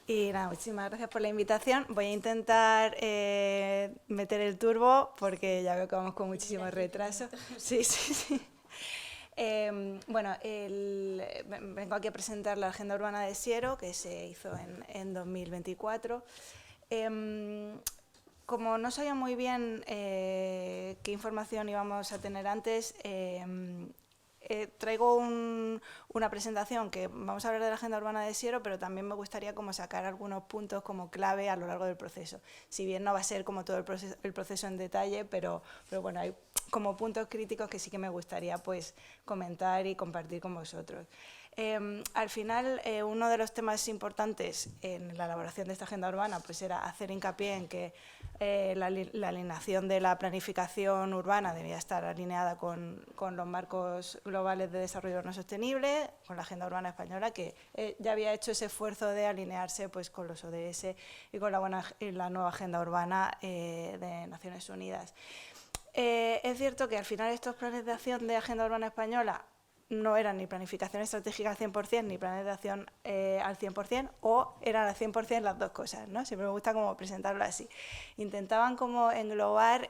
Y nada, muchísimas gracias por la invitación. Voy a intentar meter el turbo porque ya veo que vamos con muchísimo retraso. Sí, sí, sí. Bueno, vengo aquí a presentar la Agenda Urbana de Siero, que se hizo en 2024. Como no sabía muy bien qué información íbamos a tener antes, traigo una presentación que vamos a hablar de la Agenda Urbana de Siero, pero también me gustaría como sacar algunos puntos como clave a lo largo del proceso. Si bien no va a ser como todo el proceso en detalle, pero bueno, hay como puntos críticos que sí que me gustaría pues comentar y compartir con vosotros. Al final, uno de los temas importantes en la elaboración de esta agenda urbana pues era hacer hincapié en que la alineación de la planificación urbana debía estar alineada con los marcos globales de desarrollo no sostenible, con la agenda urbana española, que ya había hecho ese esfuerzo de alinearse pues, con los ODS y con la nueva agenda urbana de Naciones Unidas. Es cierto que al final estos planes de acción de agenda urbana española no eran ni planificación estratégica al 100% ni planes de acción al 100% o eran al 100% las dos cosas, ¿no? Siempre me gusta como presentarlo así. Intentaban como englobar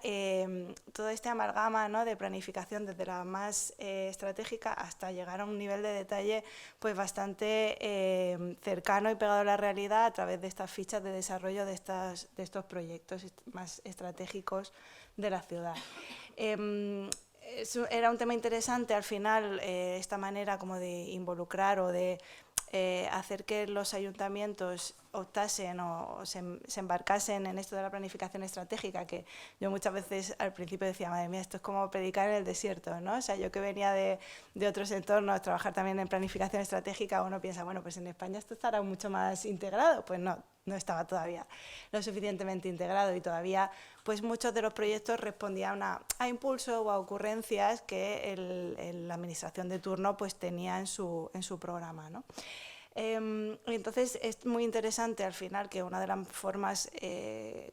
todo este amalgama, ¿no?, de planificación desde la más estratégica hasta llegar a un nivel de detalle pues bastante cercano y pegado a la realidad a través de estas fichas de desarrollo de estos proyectos más estratégicos de la ciudad. Era un tema interesante al final, esta manera como de involucrar o de hacer que los ayuntamientos optasen o se embarcasen en esto de la planificación estratégica, que yo muchas veces al principio decía, madre mía, esto es como predicar en el desierto, ¿no? O sea, yo que venía de otros entornos, trabajar también en planificación estratégica, uno piensa, bueno, pues en España esto estará mucho más integrado. Pues no, no estaba todavía lo suficientemente integrado y todavía pues muchos de los proyectos respondían a impulso o a ocurrencias que la administración de turno pues tenía en su programa, ¿no? Entonces es muy interesante al final que una de las formas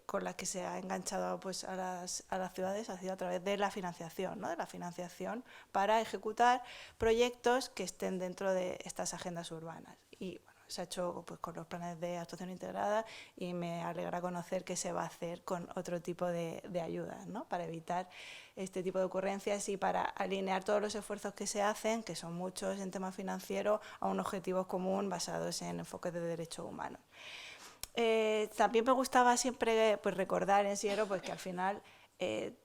con las que se ha enganchado pues, a las ciudades ha sido a través de la financiación, ¿no? De la financiación para ejecutar proyectos que estén dentro de estas agendas urbanas. Y bueno, se ha hecho pues, con los planes de actuación integrada y me alegra conocer que se va a hacer con otro tipo de ayudas, ¿no?, para evitar este tipo de ocurrencias y para alinear todos los esfuerzos que se hacen, que son muchos en temas financieros, a un objetivo común basados en enfoques de derechos humanos. También me gustaba siempre pues, recordar en Siero pues, que al final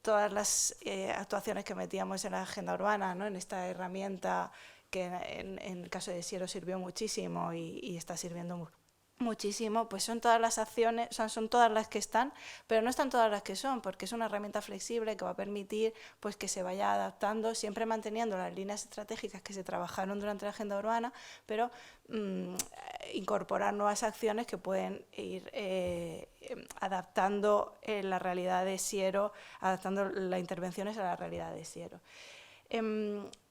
todas las actuaciones que metíamos en la agenda urbana, ¿no?, en esta herramienta que en el caso de Siero sirvió muchísimo y está sirviendo muchísimo, pues son todas las acciones, son todas las que están, pero no están todas las que son, porque es una herramienta flexible que va a permitir pues, que se vaya adaptando, siempre manteniendo las líneas estratégicas que se trabajaron durante la agenda urbana, pero incorporar nuevas acciones que pueden ir adaptando la realidad de Siero, adaptando las intervenciones a la realidad de Siero.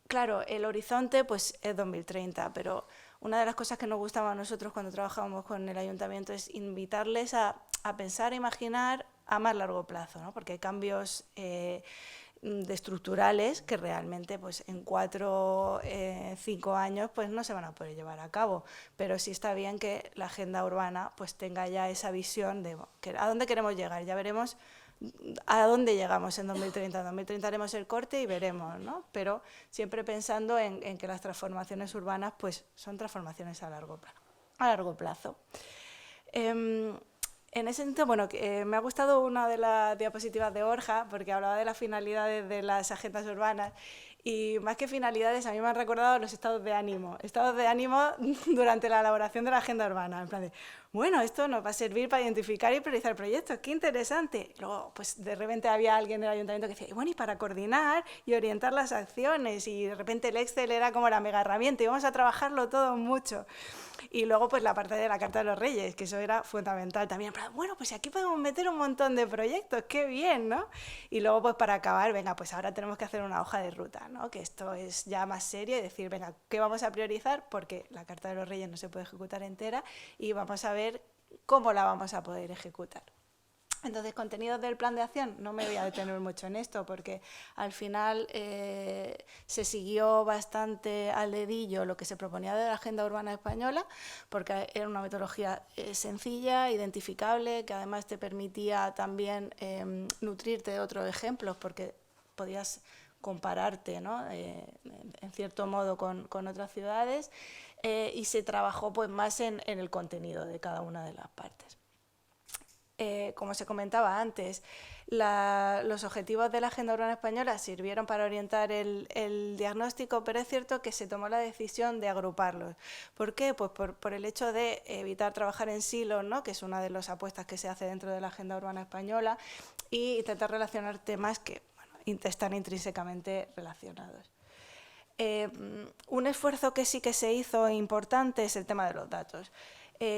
Claro, el horizonte pues, es 2030, pero una de las cosas que nos gustaba a nosotros cuando trabajábamos con el ayuntamiento es invitarles a pensar, a imaginar a más largo plazo, ¿no? Porque hay cambios estructurales que realmente pues, en 4 o 5 años pues, no se van a poder llevar a cabo, pero sí está bien que la agenda urbana pues, tenga ya esa visión de a dónde queremos llegar. Ya veremos a dónde llegamos en 2030. En 2030 haremos el corte y veremos, ¿no? Pero siempre pensando en que las transformaciones urbanas pues, son transformaciones a largo plazo. En ese sentido, bueno, me ha gustado una de las diapositivas de Borja porque hablaba de las finalidades de las agendas urbanas y más que finalidades a mí me han recordado los estados de ánimo durante la elaboración de la agenda urbana, en plan de, bueno, esto nos va a servir para identificar y priorizar proyectos, qué interesante. Luego, pues de repente había alguien del ayuntamiento que decía, bueno, y para coordinar y orientar las acciones, y de repente el Excel era como la mega herramienta y vamos a trabajarlo todo mucho. Y luego pues la parte de la Carta de los Reyes, que eso era fundamental también. Bueno, pues aquí podemos meter un montón de proyectos, qué bien, ¿no? Y luego pues para acabar, venga, pues ahora tenemos que hacer una hoja de ruta, ¿no? Que esto es ya más serio y decir, venga, ¿qué vamos a priorizar? Porque la Carta de los Reyes no se puede ejecutar entera y vamos a ver cómo la vamos a poder ejecutar. Entonces, contenidos del plan de acción, no me voy a detener mucho en esto porque al final se siguió bastante al dedillo lo que se proponía de la Agenda Urbana Española, porque era una metodología sencilla, identificable, que además te permitía también nutrirte de otros ejemplos porque podías compararte, ¿no? En cierto modo con otras ciudades, y se trabajó pues más en el contenido de cada una de las partes. Como se comentaba antes, los objetivos de la Agenda Urbana Española sirvieron para orientar el diagnóstico, pero es cierto que se tomó la decisión de agruparlos. ¿Por qué? Pues por el hecho de evitar trabajar en silos, ¿no? Que es una de las apuestas que se hace dentro de la Agenda Urbana Española, y intentar relacionar temas que están intrínsecamente relacionados. Un esfuerzo que sí que se hizo importante es el tema de los datos.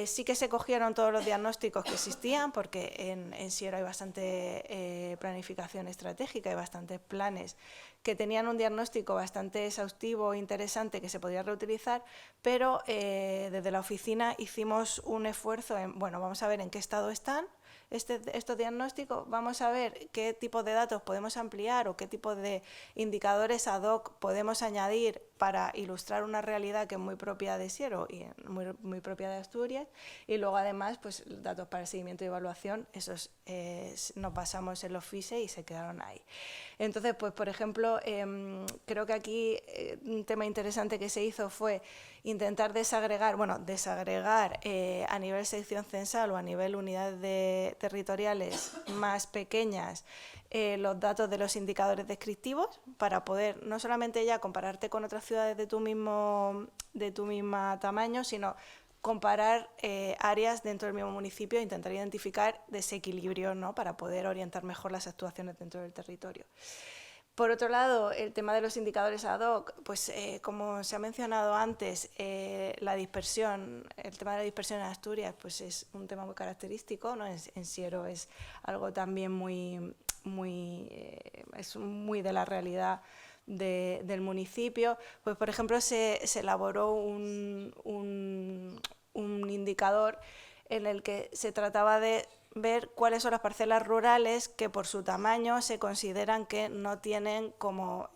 Sí que se cogieron todos los diagnósticos que existían, porque en Siero hay bastante planificación estratégica y bastantes planes que tenían un diagnóstico bastante exhaustivo e interesante que se podía reutilizar, pero desde la oficina hicimos un esfuerzo en, bueno, vamos a ver en qué estado están estos diagnósticos, vamos a ver qué tipo de datos podemos ampliar o qué tipo de indicadores ad hoc podemos añadir para ilustrar una realidad que es muy propia de Siero y muy propia de Asturias, y luego además pues datos para el seguimiento y evaluación, esos nos basamos en los FISE y se quedaron ahí. Entonces, pues por ejemplo, creo que aquí un tema interesante que se hizo fue intentar desagregar a nivel sección censal o a nivel unidades territoriales más pequeñas los datos de los indicadores descriptivos para poder no solamente ya compararte con otras ciudades de tu misma tamaño, sino comparar áreas dentro del mismo municipio e intentar identificar desequilibrios, ¿no? Para poder orientar mejor las actuaciones dentro del territorio. Por otro lado, el tema de los indicadores ad hoc, pues como se ha mencionado antes, la dispersión, el tema de la dispersión en Asturias, pues es un tema muy característico, ¿no? En Siero es algo también muy de la realidad del municipio. Pues por ejemplo se elaboró un indicador en el que se trataba de ver cuáles son las parcelas rurales que por su tamaño se consideran que no tienen como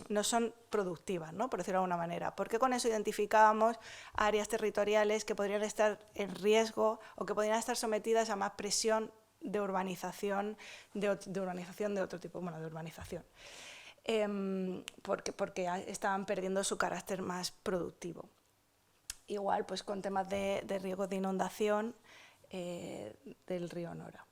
no son productivas, ¿no? Por decirlo de alguna manera, porque con eso identificábamos áreas territoriales que podrían estar en riesgo o que podrían estar sometidas a más presión de urbanización de otro tipo, bueno, de urbanización, porque estaban perdiendo su carácter más productivo. Igual pues con temas de riesgo de inundación del río Nora.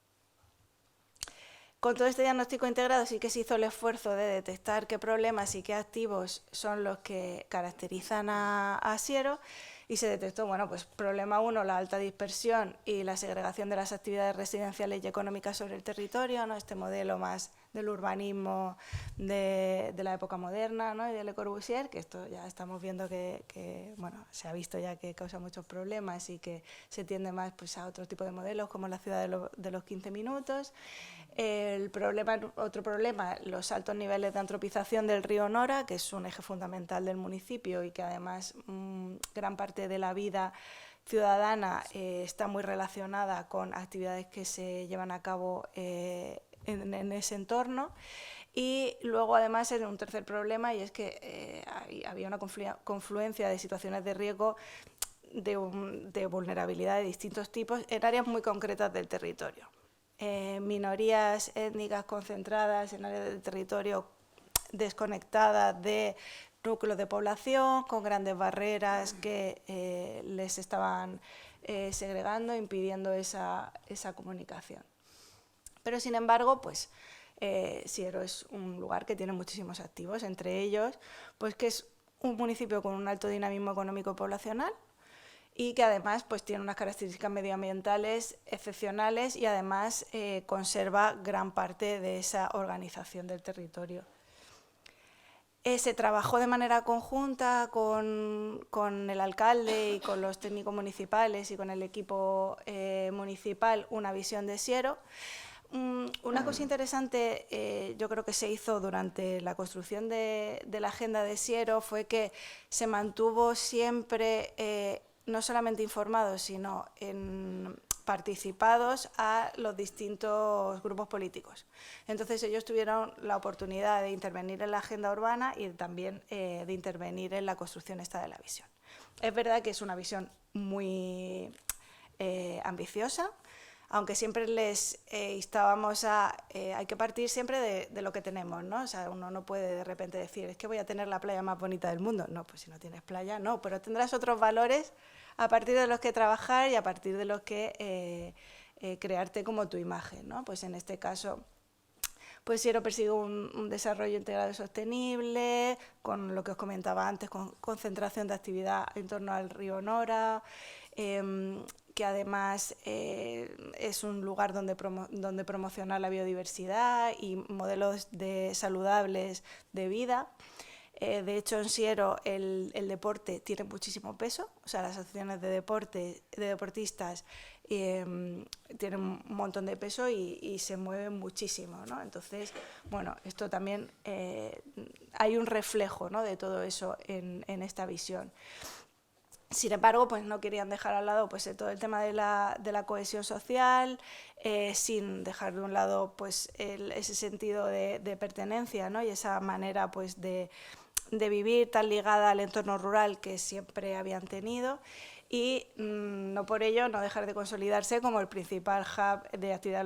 Con todo este diagnóstico integrado sí que se hizo el esfuerzo de detectar qué problemas y qué activos son los que caracterizan a Siero, y se detectó, bueno, pues problema 1, la alta dispersión y la segregación de las actividades residenciales y económicas sobre el territorio, ¿no? Este modelo más del urbanismo de la época moderna, ¿no? Y de Le Corbusier, que esto ya estamos viendo que bueno, se ha visto ya que causa muchos problemas y que se tiende más pues, a otro tipo de modelos como la ciudad de los 15 minutos. Otro problema, los altos niveles de antropización del río Nora, que es un eje fundamental del municipio y que además gran parte de la vida ciudadana está muy relacionada con actividades que se llevan a cabo en ese entorno. Y luego además un tercer problema, y es que había una confluencia de situaciones de riesgo de vulnerabilidad de distintos tipos en áreas muy concretas del territorio. Minorías étnicas concentradas en áreas del territorio desconectadas de núcleos de población, con grandes barreras que les estaban segregando, impidiendo esa comunicación. Pero sin embargo, pues Siero es un lugar que tiene muchísimos activos, entre ellos pues que es un municipio con un alto dinamismo económico poblacional y que además pues tiene unas características medioambientales excepcionales y además conserva gran parte de esa organización del territorio. Se trabajó de manera conjunta con el alcalde y con los técnicos municipales y con el equipo municipal una visión de Siero. Una cosa interesante yo creo que se hizo durante la construcción de la agenda de Siero fue que se mantuvo siempre no solamente informados, sino participados a los distintos grupos políticos. Entonces ellos tuvieron la oportunidad de intervenir en la agenda urbana y también de intervenir en la construcción esta de la visión. Es verdad que es una visión muy ambiciosa, aunque siempre les instábamos a... hay que partir siempre de lo que tenemos, ¿no? O sea, uno no puede de repente decir, es que voy a tener la playa más bonita del mundo. No, pues si no tienes playa, no, pero tendrás otros valores a partir de los que trabajar y a partir de los que crearte como tu imagen, ¿no? Pues en este caso, pues Siero persigue un desarrollo integrado y sostenible, con lo que os comentaba antes, con concentración de actividad en torno al río Nora, que además es un lugar donde promocionar la biodiversidad y modelos saludables de vida. De hecho, en Siero el deporte tiene muchísimo peso, o sea, las asociaciones de deportistas tienen un montón de peso y se mueven muchísimo, ¿no? Entonces, bueno, esto también hay un reflejo, ¿no?, de todo eso en esta visión. Sin embargo, pues no querían dejar al lado pues, todo el tema de la cohesión social, sin dejar de un lado pues, ese sentido de pertenencia, ¿no?, y esa manera pues, de vivir tan ligada al entorno rural que siempre habían tenido, y no por ello no dejar de consolidarse como el principal hub de actividad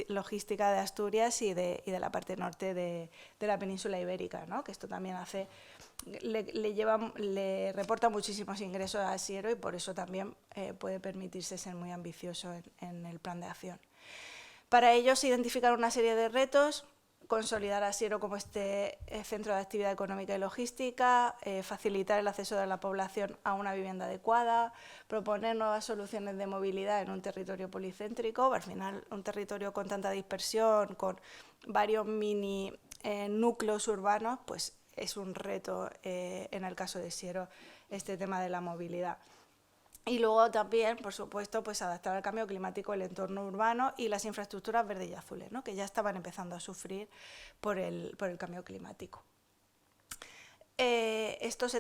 logística de Asturias y de la parte norte de la península ibérica, ¿no?, que esto también le reporta muchísimos ingresos a Siero y por eso también puede permitirse ser muy ambicioso en el plan de acción. Para ello se identificaron una serie de retos: consolidar a Siero como este centro de actividad económica y logística, facilitar el acceso de la población a una vivienda adecuada, proponer nuevas soluciones de movilidad en un territorio policéntrico. Al final, un territorio con tanta dispersión, con varios mini núcleos urbanos, pues es un reto en el caso de Siero este tema de la movilidad. Y luego también, por supuesto, pues adaptar al cambio climático el entorno urbano y las infraestructuras verdes y azules, ¿no?, que ya estaban empezando a sufrir por el cambio climático. Estos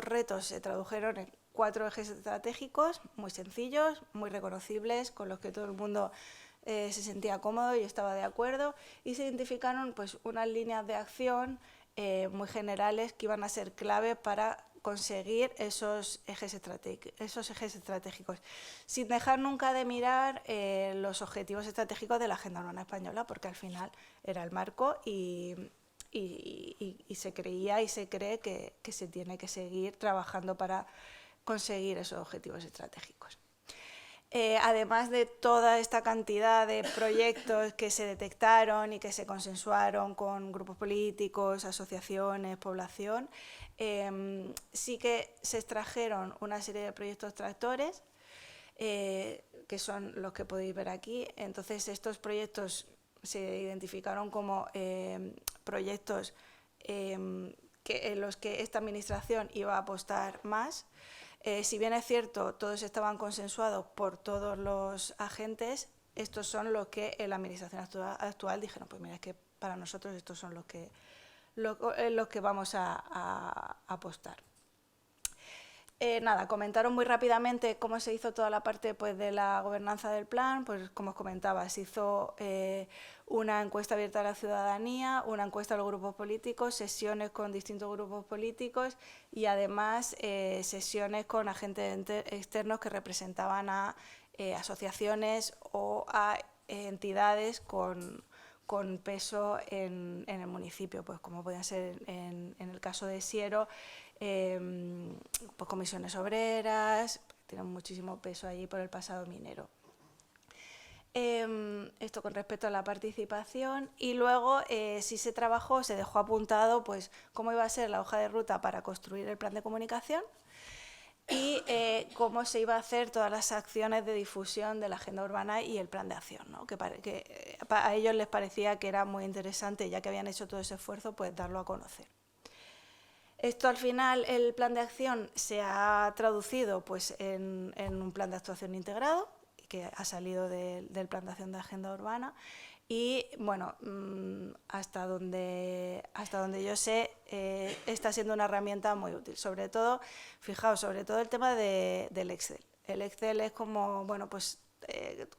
retos se tradujeron en 4 ejes estratégicos muy sencillos, muy reconocibles, con los que todo el mundo se sentía cómodo y estaba de acuerdo, y se identificaron pues, unas líneas de acción muy generales que iban a ser clave para conseguir esos ejes estratégicos, sin dejar nunca de mirar los objetivos estratégicos de la Agenda Urbana Española, porque al final era el marco y se creía y se cree que se tiene que seguir trabajando para conseguir esos objetivos estratégicos. Además de toda esta cantidad de proyectos que se detectaron y que se consensuaron con grupos políticos, asociaciones, población, sí que se extrajeron una serie de proyectos tractores, que son los que podéis ver aquí. Entonces, estos proyectos se identificaron como proyectos en los que esta administración iba a apostar más. Si bien es cierto, todos estaban consensuados por todos los agentes, estos son los que en la administración actual dijeron, pues mira, es que para nosotros estos son los que vamos a apostar. Comentaron muy rápidamente cómo se hizo toda la parte pues, de la gobernanza del plan. Pues como os comentaba, se hizo una encuesta abierta a la ciudadanía, una encuesta a los grupos políticos, sesiones con distintos grupos políticos y además sesiones con agentes externos que representaban a asociaciones o a entidades con peso en el municipio, pues como podían ser en el caso de Siero, pues comisiones obreras, tienen muchísimo peso allí por el pasado minero. Esto con respecto a la participación, y luego sí se trabajó, se dejó apuntado pues cómo iba a ser la hoja de ruta para construir el plan de comunicación y cómo se iba a hacer todas las acciones de difusión de la agenda urbana y el plan de acción, ¿no? Que a ellos les parecía que era muy interesante, ya que habían hecho todo ese esfuerzo, pues darlo a conocer. Esto al final, el plan de acción se ha traducido pues, en un plan de actuación integrado, que ha salido del plan de acción de agenda urbana, y bueno, hasta donde yo sé, está siendo una herramienta muy útil. Sobre todo, fijaos, sobre todo el tema del Excel. El Excel es como, bueno, pues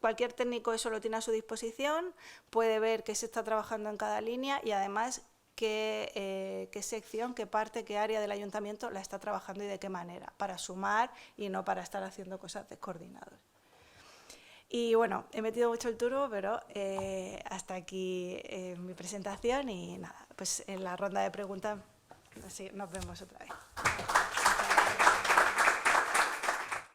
cualquier técnico eso lo tiene a su disposición, puede ver qué se está trabajando en cada línea y además qué sección, qué parte, qué área del ayuntamiento la está trabajando y de qué manera, para sumar y no para estar haciendo cosas descoordinadas. Y bueno, he metido mucho el turbo, pero hasta aquí mi presentación y nada, pues en la ronda de preguntas así nos vemos otra vez.